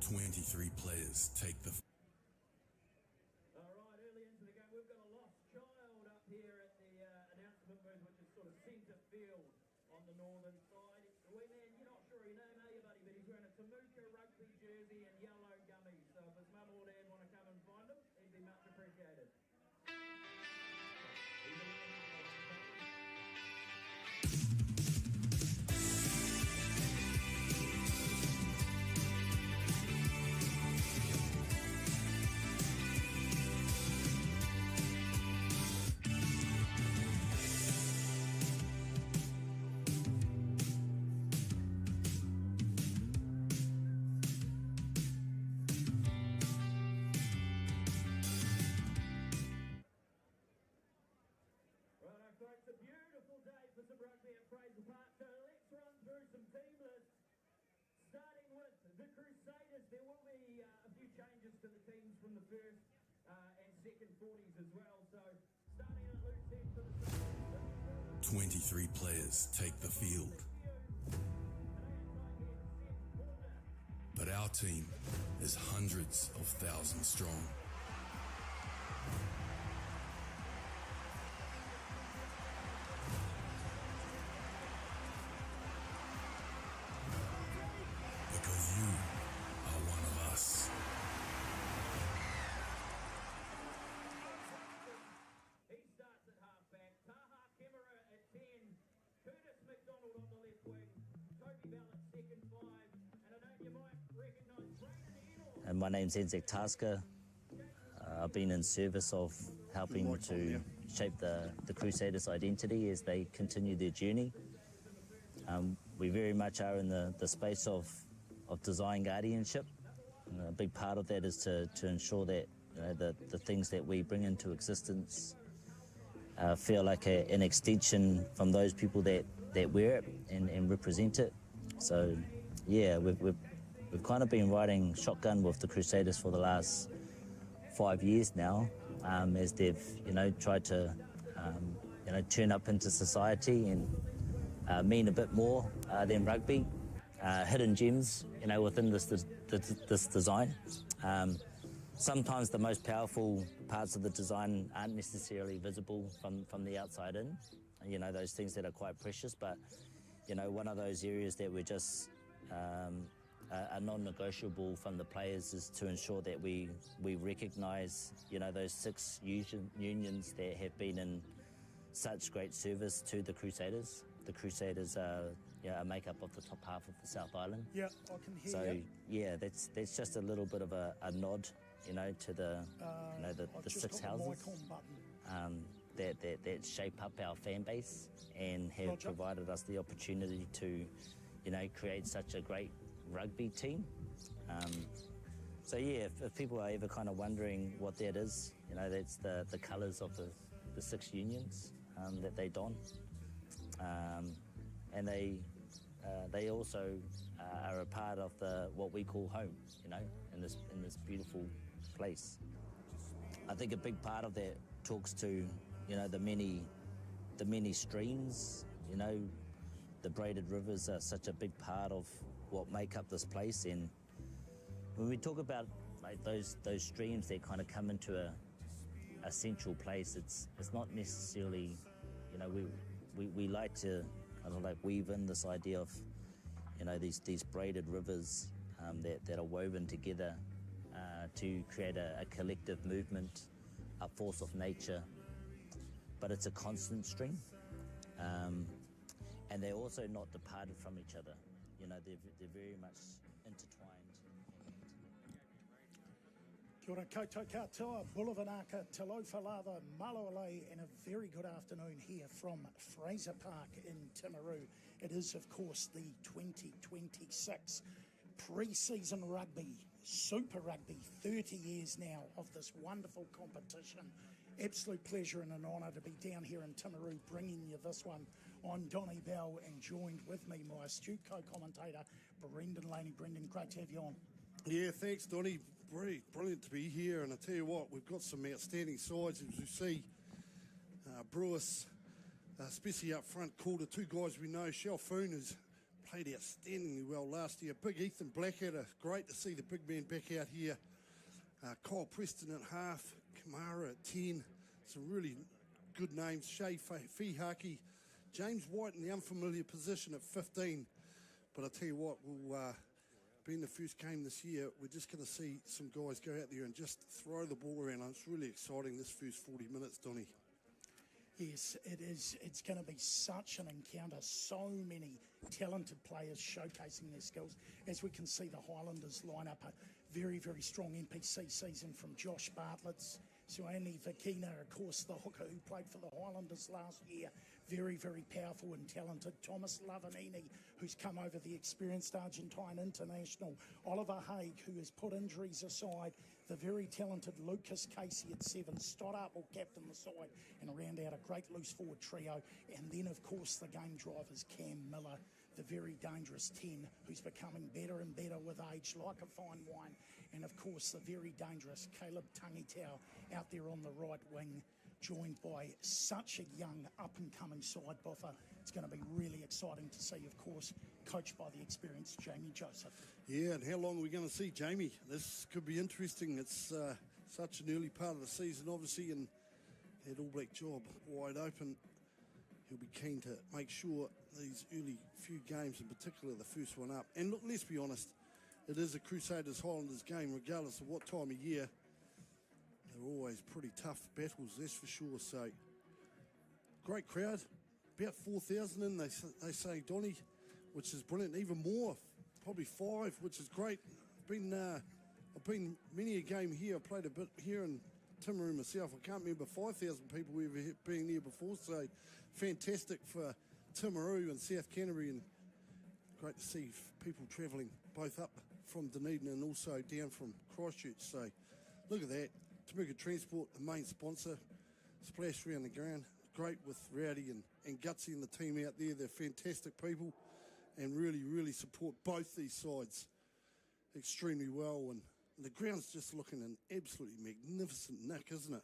23 players take the... All right, early into the game, we've got a lost child up here at the announcement booth, which is sort of centre field on the northern side. Wee man, you're not sure your name, are you, buddy? But he's wearing a Timaru rugby jersey and yellow gummies. So if his mum or dad want to come and find him, he'd be much appreciated. It's a beautiful day for some rugby at Fraser Park, so let's run through some team lists. Starting with the Crusaders, there will be a few changes to the teams from the first and second 40s as well. So starting at loose end for the 23 players take the field. But our team is hundreds of thousands strong. Because you are one of us. He starts at halfback. Timaru at 10. Curtis McDonald on the left wing. Toby Bell at second 5. And I know you might recognise Brayden. And my name's Enzek Tasker. I've been in service of helping to shape the Crusaders' identity as they continue their journey. We very much are in the space of design guardianship. And a big part of that is to ensure that the things that we bring into existence feel like an extension from those people that wear it and represent it. So yeah, we've kind of been riding shotgun with the Crusaders for the last 5 years now, as they've tried to turn up into society and mean a bit more than rugby. Hidden gems, within this design. Sometimes the most powerful parts of the design aren't necessarily visible from the outside in. Those things that are quite precious, but one of those areas that we're just are non-negotiable from the players is to ensure that we recognise those 6 unions that have been in such great service to the Crusaders. The Crusaders are a make-up of the top half of the South Island. Yeah, I can hear so, you. Yeah, that's just a little bit of a nod, to the 6 houses that shape up our fan base and have provided us the opportunity to, create such a great rugby team. So yeah, if people are ever kind of wondering what that is, that's the colours of the 6 unions that they don. And they also are a part of what we call home, in this beautiful place. I think a big part of that talks to, the many streams. The braided rivers are such a big part of what make up this place. And when we talk about those streams that kind of come into a central place, it's not necessarily, we like to kind of weave in this idea of, these braided rivers that are woven together to create a collective movement, a force of nature, but it's a constant stream. And they're also not departed from each other. They're very much intertwined. Kia ora koutou katoa, Bulavanaka, Talofalava, Maloalei, and a very good afternoon here from Fraser Park in Timaru. It is, of course, the 2026 pre-season rugby, Super Rugby, 30 years now of this wonderful competition. Absolute pleasure and an honour to be down here in Timaru bringing you this one. I'm Donnie Bell, and joined with me my astute co-commentator Brendan Laney. Brendan, great to have you on. Yeah, thanks, Donnie. Brilliant to be here, and I tell you what, we've got some outstanding sides, as you see. Brewis, especially up front, called the 2 guys we know. Shalfoon has played outstandingly well last year. Big Ethan Blackadder, great to see the big man back out here. Kyle Preston at half, Kamara at 10. Some really good names. Shea Fihaki, James White in the unfamiliar position at 15. But I tell you what, we'll be in the first game this year. We're just going to see some guys go out there and just throw the ball around. It's really exciting this first 40 minutes, Donny. Yes, it is. It's going to be such an encounter. So many talented players showcasing their skills. As we can see, the Highlanders line up a very, very strong NPC season from Josh Bartlett's. Suani Vakina, of course, the hooker who played for the Highlanders last year. Very, very powerful and talented. Thomas Lavanini, who's come over the experienced Argentine international. Oliver Haig, who has put injuries aside. The very talented Lucas Casey at 7. Stoddart will captain the side and round out a great loose forward trio. And then, of course, the game drivers, Cam Miller, the very dangerous 10, who's becoming better and better with age, like a fine wine. And, of course, the very dangerous Caleb Tangitau out there on the right wing, joined by such a young up-and-coming side buffer. It's going to be really exciting to see, of course, coached by the experienced Jamie Joseph. Yeah, and how long are we going to see Jamie? This could be interesting. It's such an early part of the season, obviously, and that All Black job wide open. He'll be keen to make sure these early few games, in particular the first one up. And look, let's be honest, it is a Crusaders Highlanders game, regardless of what time of year. They're always pretty tough battles, that's for sure. So, great crowd, about 4,000 in, they say, Donny, which is brilliant. Even more, probably 5, which is great. I've been many a game here. I played a bit here in Timaru myself. I can't remember 5,000 people ever being there before. So, fantastic for Timaru and South Canterbury, and great to see people travelling both up from Dunedin and also down from Christchurch. So, look at that. Timaru Transport, the main sponsor, splash around the ground. Great with Rowdy and Gutsy and the team out there. They're fantastic people and really, really support both these sides extremely well. And the ground's just looking an absolutely magnificent nick, isn't it?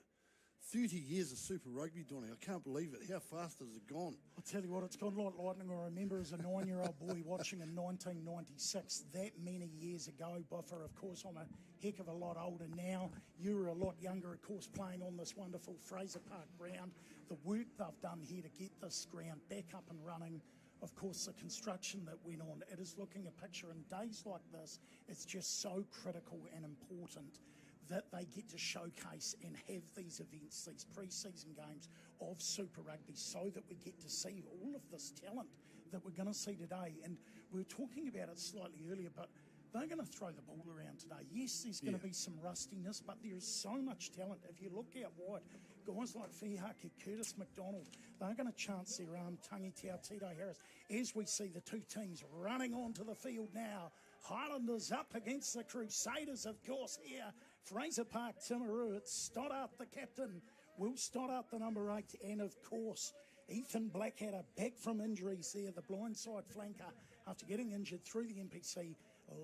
30 years of Super Rugby, Donny. I can't believe it. How fast has it gone? I'll tell you what, it's gone like lightning. I remember as a 9-year-old boy watching in 1996, that many years ago. Buffer, of course, I'm a heck of a lot older now. You were a lot younger, of course, playing on this wonderful Fraser Park ground. The work they've done here to get this ground back up and running, of course, the construction that went on, it is looking a picture in days like this. It's just so critical and important that they get to showcase and have these events, these pre-season games of Super Rugby, so that we get to see all of this talent that we're going to see today. And we were talking about it slightly earlier, but they're going to throw the ball around today. Yes, there's going to be some rustiness, but there is so much talent. If you look out wide, guys like Fihaki, Curtis McDonald, they're going to chance their arm, Tangitau, Tito Harris. As we see the two teams running onto the field now, Highlanders up against the Crusaders, of course, here. Fraser Park, Timaru. It's Stoddart, the captain. Will Stoddart, the number 8. And, of course, Ethan Blackadder back from injuries there, the blindside flanker, after getting injured through the NPC,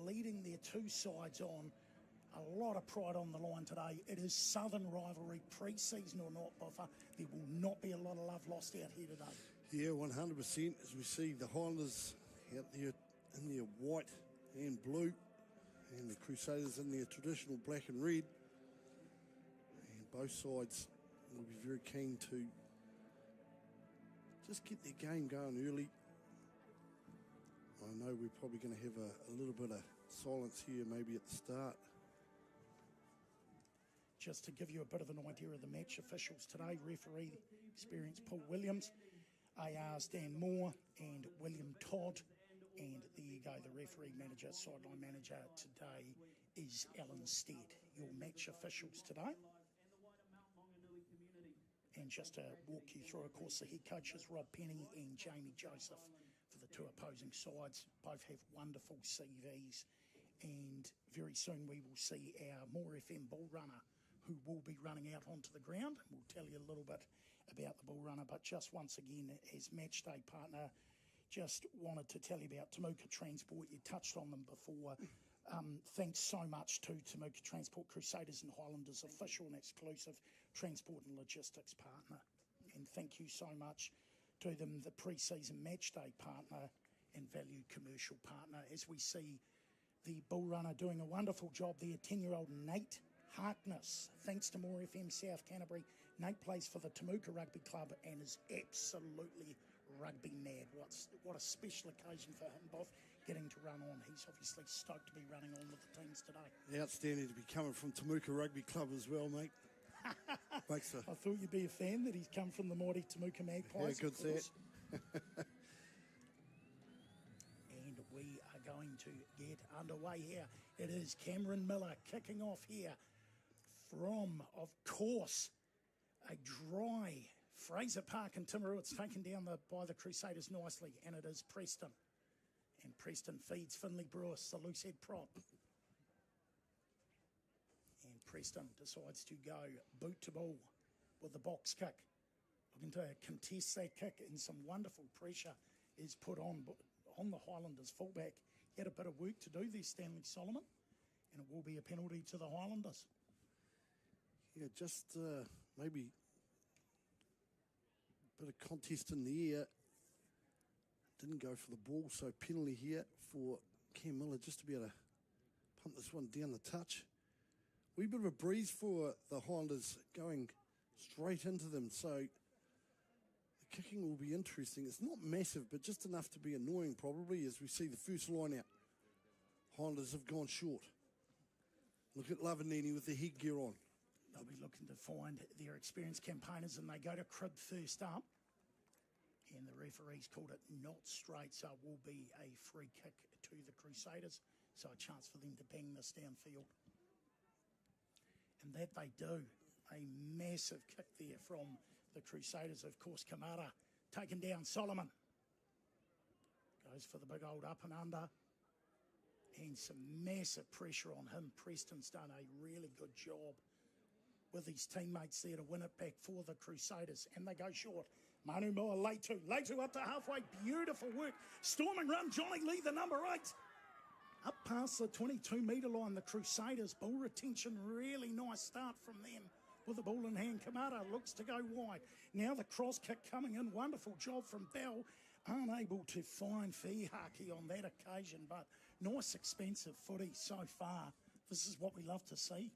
leading their two sides on. A lot of pride on the line today. It is Southern rivalry, pre-season or not, Buffer. There will not be a lot of love lost out here today. Yeah, 100%. As we see the Highlanders out there in their white and blue, and the Crusaders in their traditional black and red. And both sides will be very keen to just get their game going early. I know we're probably going to have a little bit of silence here maybe at the start. Just to give you a bit of an idea of the match officials today, referee experienced Paul Williams, AR's Dan Moore and William Todd. And there you go, the referee manager, sideline manager today is Alan Stead. Your match officials today. And just to walk you through, of course, the head coaches, Rob Penny and Jamie Joseph, for the two opposing sides. Both have wonderful CVs. And very soon we will see our More FM bull runner, who will be running out onto the ground. We'll tell you a little bit about the bull runner, but just once again, as match day partner, just wanted to tell you about Timaru Transport. You touched on them before. Thanks so much to Timaru Transport, Crusaders and Highlanders, official and exclusive transport and logistics partner. And thank you so much to them, the pre-season match day partner, and valued commercial partner. As we see the bull runner doing a wonderful job there, 10-year-old Nate Harkness, thanks to More FM South Canterbury. Nate plays for the Timaru Rugby Club and is absolutely rugby mad. What a special occasion for him, both getting to run on. He's obviously stoked to be running on with the teams today. Outstanding to be coming from Timaru Rugby Club as well, mate. I thought you'd be a fan that he's come from the mighty Timuka Magpies. Yeah, good set. And we are going to get underway here. It is Cameron Miller kicking off here from, of course, a dry Fraser Park in Timaru. It's taken down by the Crusaders nicely, and it is Preston. And Preston feeds Finley Brewis, the loose head prop. And Preston decides to go boot to ball with the box kick. Looking to contest that kick, and some wonderful pressure is put on the Highlanders fullback. He had a bit of work to do there, Stanley Solomon, and it will be a penalty to the Highlanders. Yeah, just maybe a bit of contest in the air. Didn't go for the ball, so penalty here for Cam Miller just to be able to pump this one down the touch. Wee bit of a breeze for the Highlanders going straight into them, so the kicking will be interesting. It's not massive, but just enough to be annoying probably as we see the first line out. Highlanders have gone short. Look at Lavanini with the headgear on. They'll be looking to find their experienced campaigners, and they go to crib first up. And the referee's called it not straight, so it will be a free kick to the Crusaders. So a chance for them to bang this downfield. And that they do. A massive kick there from the Crusaders. Of course, Kamara taking down Solomon. Goes for the big old up and under. And some massive pressure on him. Preston's done a really good job with his teammates there to win it back for the Crusaders. And they go short. Manu Moa, Leitu up to halfway. Beautiful work. Storming run, Johnny Lee, the number 8. Up past the 22-metre line, the Crusaders. Ball retention, really nice start from them. With the ball in hand, Kamara looks to go wide. Now the cross kick coming in. Wonderful job from Bell. Unable to find Fihaki on that occasion, but nice expensive footy so far. This is what we love to see.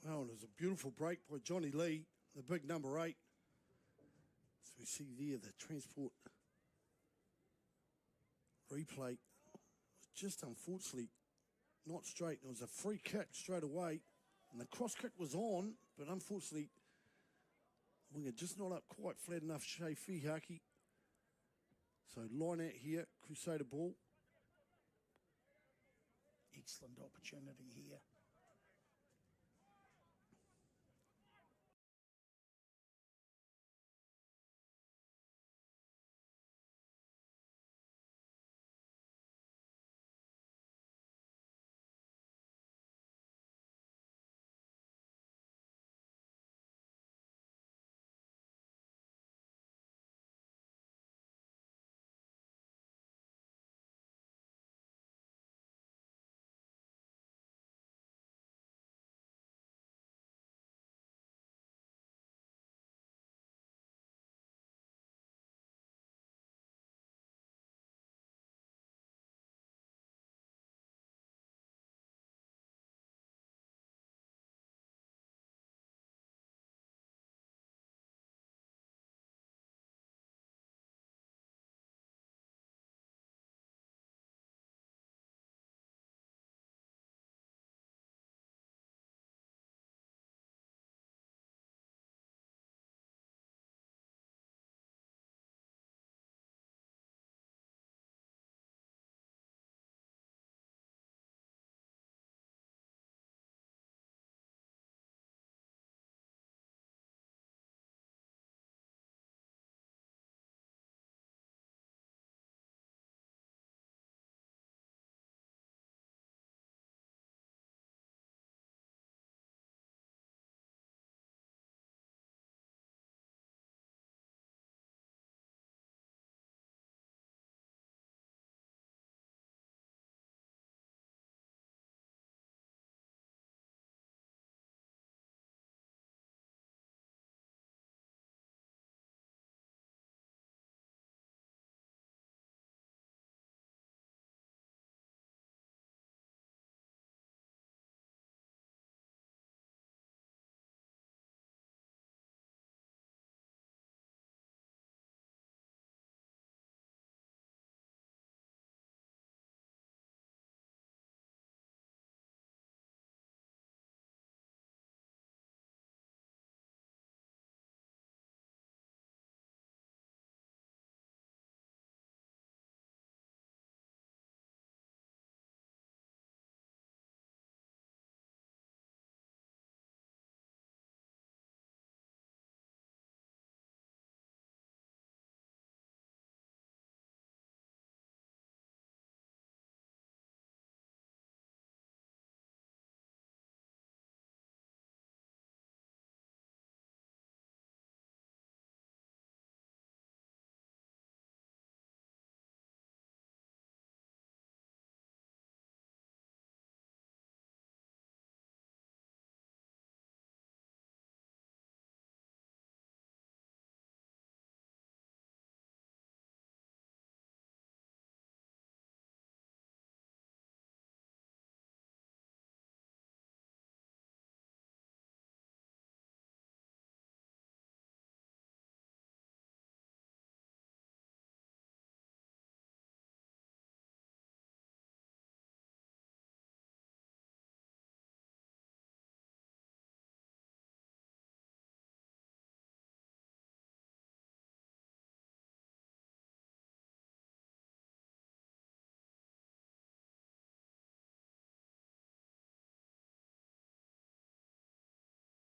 Well, it was a beautiful break by Johnny Lee, the big number 8. So we see there the transport replay was just unfortunately not straight. It was a free kick straight away, and the cross kick was on, but unfortunately the winger just not up quite flat enough. Shea Fihaki. So line out here, Crusader ball. Excellent opportunity here